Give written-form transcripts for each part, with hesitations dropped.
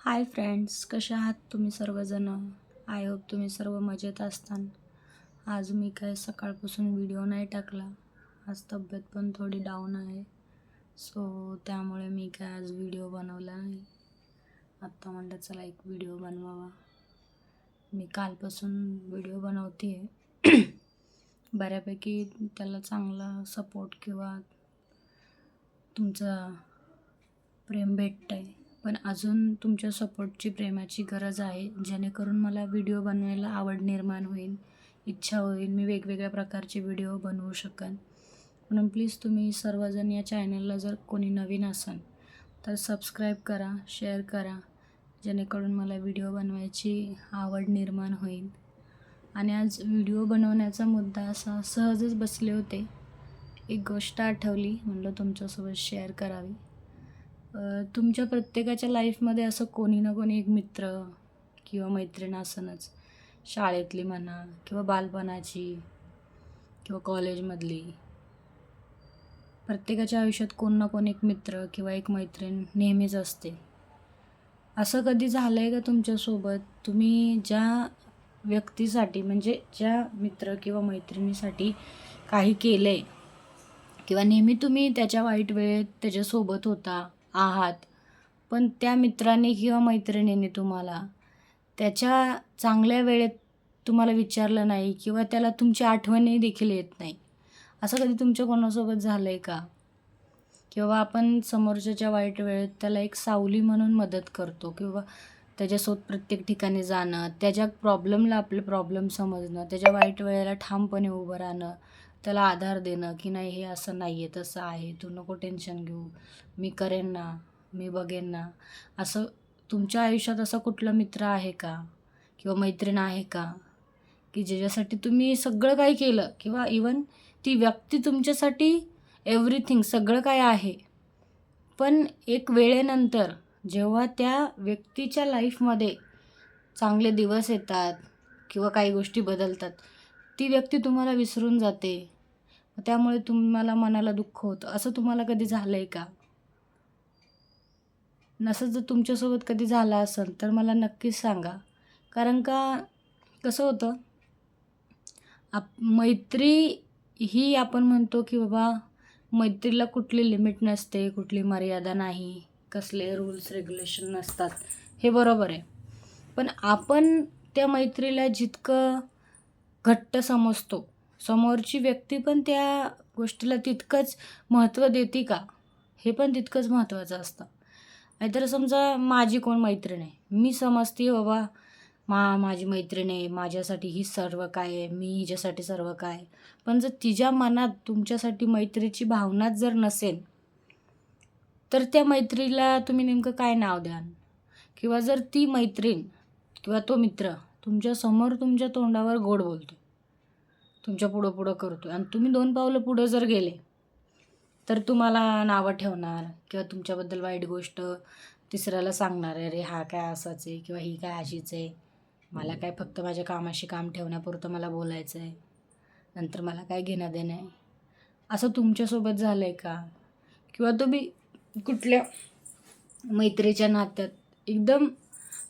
Hi friends, कसे आहात तुम्ही सर्वजण? आय होप तुम्ही सर्व मजेत असतान. आज मी काय सकाळपासून व्हिडिओ नाही टाकला. आज तब्येत पण थोडी डाऊन आहे. सो त्यामुळे मी काय आज व्हिडिओ बनवला नाही. आत्ता म्हणलं चला एक व्हिडिओ बनवावा. मी कालपासून व्हिडिओ बनवते आहे. बऱ्यापैकी त्याला चांगला सपोर्ट किंवा तुमचा प्रेम भेटतं आहे. पण अजून तुमच्या सपोर्टची प्रेमाची गरज आहे, जेणेकरून मला व्हिडिओ बनवायला आवड निर्माण होईल, इच्छा होईल, मी वेगवेगळ्या प्रकारचे व्हिडिओ बनवू शकेन. म्हणून प्लीज तुम्ही सर्वजण या चॅनलला जर कोणी नवीन असाल तर सबस्क्राईब करा, शेअर करा, जेणेकरून मला व्हिडिओ बनवायची आवड निर्माण होईल. आणि आज व्हिडिओ बनवण्याचा मुद्दा असा, सहजच बसले होते, एक गोष्ट आठवली, म्हणलं तुमच्यासोबत शेअर करावी. तुमच्या प्रत्येकाच्या लाईफमध्ये असं कोणी ना कोणी एक मित्र किंवा मैत्रीण असणंच. शाळेतली म्हणा किंवा बालपणाची किंवा कॉलेजमधली. प्रत्येकाच्या आयुष्यात कोण ना कोण एक मित्र किंवा एक मैत्रीण नेहमीच असते. असं कधी झालं आहे का तुमच्यासोबत, तुम्ही ज्या व्यक्तीसाठी म्हणजे ज्या मित्र किंवा मैत्रिणीसाठी काही केलं आहे किंवा नेहमी तुम्ही त्याच्या वाईट वेळेत त्याच्यासोबत होता आहात, पण त्या मित्राने किंवा मैत्रिणीने तुम्हाला त्याच्या चांगल्या वेळेत तुम्हाला विचारलं नाही किंवा त्याला तुमची आठवणही देखील येत नाही. असं कधी तुमच्या कोणासोबत झालं आहे का? किंवा आपण समोरच्याच्या वाईट वेळेत त्याला एक सावली म्हणून मदत करतो किंवा त्याच्यासोबत प्रत्येक ठिकाणी जाणं, त्याच्या प्रॉब्लेमला आपले प्रॉब्लेम समजणं, त्याच्या वाईट वेळेला ठामपणे उभं राहणं, त्याला आधार देणं की नाही हे असं नाही आहे, तसं आहे, तू नको टेन्शन घेऊ, मी करेन ना, मी बघेन ना. असं तुमच्या आयुष्यात असा कुठला मित्र आहे का किंवा मैत्रीण आहे का की ज्याच्यासाठी तुम्ही सगळं काही केलं किंवा इवन ती व्यक्ती तुमच्यासाठी एव्हरीथिंग सगळं काय आहे, पण एक वेळेनंतर जेव्हा त्या व्यक्तीच्या लाईफमध्ये चांगले दिवस येतात किंवा काही गोष्टी बदलतात, ती व्यक्ती तुम्हाला विसरून जाते. त्यामुळे तुम्हाला मनाला दुःख होतं. असं तुम्हाला कधी झालं आहे का? नसं जर तुमच्यासोबत कधी झालं असेल तर मला नक्कीच सांगा. कारण का कसं होतं, मैत्री ही आपण म्हणतो की बाबा मैत्रीला कुठली लिमिट नसते, कुठली मर्यादा नाही, कसले रूल्स रेग्युलेशन नसतात, हे बरोबर आहे. पण आपण त्या मैत्रीला जितकं घट्ट समजतो, समोरची व्यक्ती पण त्या गोष्टीला तितकंच महत्त्व देते का, हे पण तितकंच महत्त्वाचं असतं. नाहीतर समजा माझी कोण मैत्रीण आहे, मी समजते बाबा माझी मैत्रीण आहे, माझ्यासाठी ही सर्व काय आहे, मी हिच्यासाठी सर्व काय आहे. पण जर तिच्या मनात तुमच्यासाठी मैत्रीची भावनाच जर नसेल, तर त्या मैत्रीला तुम्ही नेमकं काय नाव द्याल? किंवा जर ती मैत्रीण किंवा तो मित्र तुमच्यासमोर तुमच्या तोंडावर गोड बोलतो, तुमच्या पुढं पुढं करतो आणि तुम्ही 2 पावलं पुढं जर गेले तर तुम्हाला नावं ठेवणार किंवा तुमच्याबद्दल वाईट गोष्ट तिसऱ्याला सांगणार, अरे हा काय असाच आहे किंवा ही काय अशीच आहे, मला काय फक्त माझ्या कामाशी काम ठेवण्यापुरतं मला बोलायचं आहे, नंतर मला काय घेणं देणं आहे. असं तुमच्यासोबत झालं आहे का? किंवा तुम्ही कुठल्या मैत्रीच्या नात्यात एकदम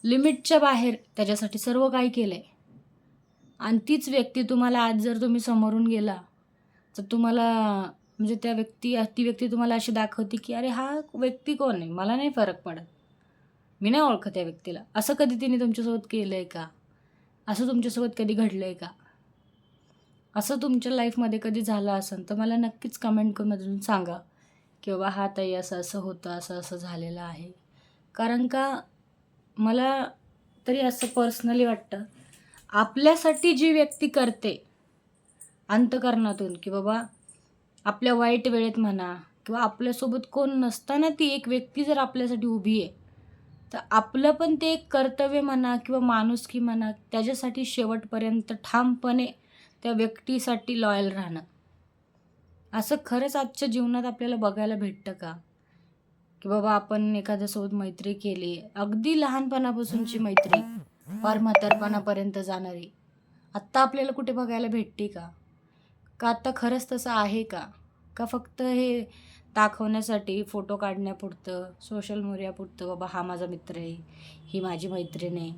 लिमिटच्या बाहेर त्याच्यासाठी सर्व काही केलं आहे आणि तीच व्यक्ती तुम्हाला आज जर तुम्ही समोरून गेला तर तुम्हाला म्हणजे ती व्यक्ती तुम्हाला अशी दाखवते की अरे हा व्यक्ती कोण आहे, मला नाही फरक पडत, मी नाही ओळखत त्या व्यक्तीला. असं कधी तिने तुमच्यासोबत केलं आहे का? असं तुमच्यासोबत कधी घडलं आहे का? असं तुमच्या लाईफमध्ये कधी झालं असेल तर मला नक्कीच कमेंटमधून सांगा की बाबा हा ताई असं असं होतं, असं असं झालेलं आहे. कारण का मला तरी असं पर्सनली वाटतं, आपल्यासाठी जी व्यक्ती करते अंतःकरणातून की बाबा आपल्या वाईट वेळेत म्हणा किंवा आपल्यासोबत कोण नसताना ती एक व्यक्ती जर आपल्यासाठी उभी आहे, तर आपलं पण ते एक कर्तव्य म्हणा किंवा माणुसकी म्हणा, त्याच्यासाठी शेवटपर्यंत ठामपणे त्या व्यक्तीसाठी लॉयल राहणं. असं खरंच आजच्या जीवनात आपल्याला बघायला भेटतं का? की बाबा आपण एखाद्यासोबत मैत्री केली, अगदी लहानपणापासूनची मैत्री फार म्हातारपणापर्यंत जाणारी, आत्ता आपल्याला कुठे बघायला भेटते का? का आत्ता खरंच तसं आहे का? का फक्त हे दाखवण्यासाठी, फोटो काढण्यापुरतं, सोशल मीडियापुरतं, बाबा हा माझा मित्र आहे, ही माझी मैत्रीण आहे.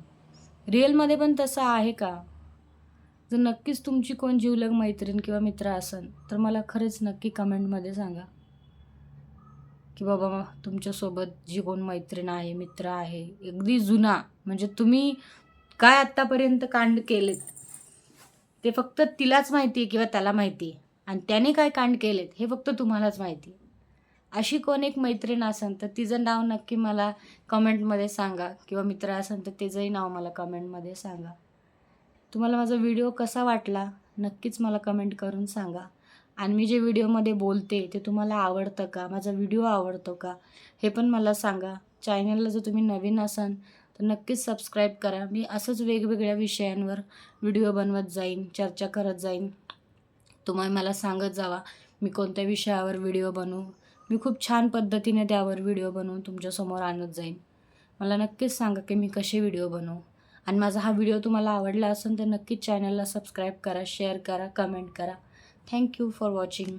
रिअलमध्ये पण तसं आहे का? जर नक्कीच तुमची कोण जिवलग मैत्रीण किंवा मित्र असेल, तर मला खरंच नक्की कमेंटमध्ये सांगा, की बाबा तुमच्यासोबत जी कोण मैत्रीण आहे, मित्र आहे, अगदी जुना, म्हणजे तुम्ही काय आत्तापर्यंत कांड केलेत, ते फक्त तिलाच माहिती आहे किंवा त्याला माहिती आहे आणि त्याने काय कांड केलेत हे फक्त तुम्हालाच माहिती आहे. अशी कोण एक मैत्रीण असेल तर तिचं नाव नक्की मला कमेंटमध्ये सांगा किंवा मित्र असेल तर त्याचंही नाव मला कमेंटमध्ये सांगा. तुम्हाला माझा व्हिडिओ कसा वाटला नक्कीच मला कमेंट करून सांगा. आणि मी जे व्हिडिओमध्ये बोलते ते तुम्हाला आवडतं का? माझा व्हिडिओ आवडतो का? हे पण मला सांगा. चॅनलला जर तुम्ही नवीन असाल तर नक्कीच सबस्क्राईब करा. मी असंच वेगवेगळ्या विषयांवर व्हिडिओ बनवत जाईन, चर्चा करत जाईन. तुम्ही मला सांगत जावा मी कोणत्या विषयावर व्हिडिओ बनवू. मी खूप छान पद्धतीने त्यावर व्हिडिओ बनवून तुमच्यासमोर आणत जाईन. मला नक्कीच सांगा की मी कसे व्हिडिओ बनवू. आणि माझा हा व्हिडिओ तुम्हाला आवडला असेल तर नक्कीच चॅनलला सबस्क्राईब करा, शेअर करा, कमेंट करा. Thank you for watching.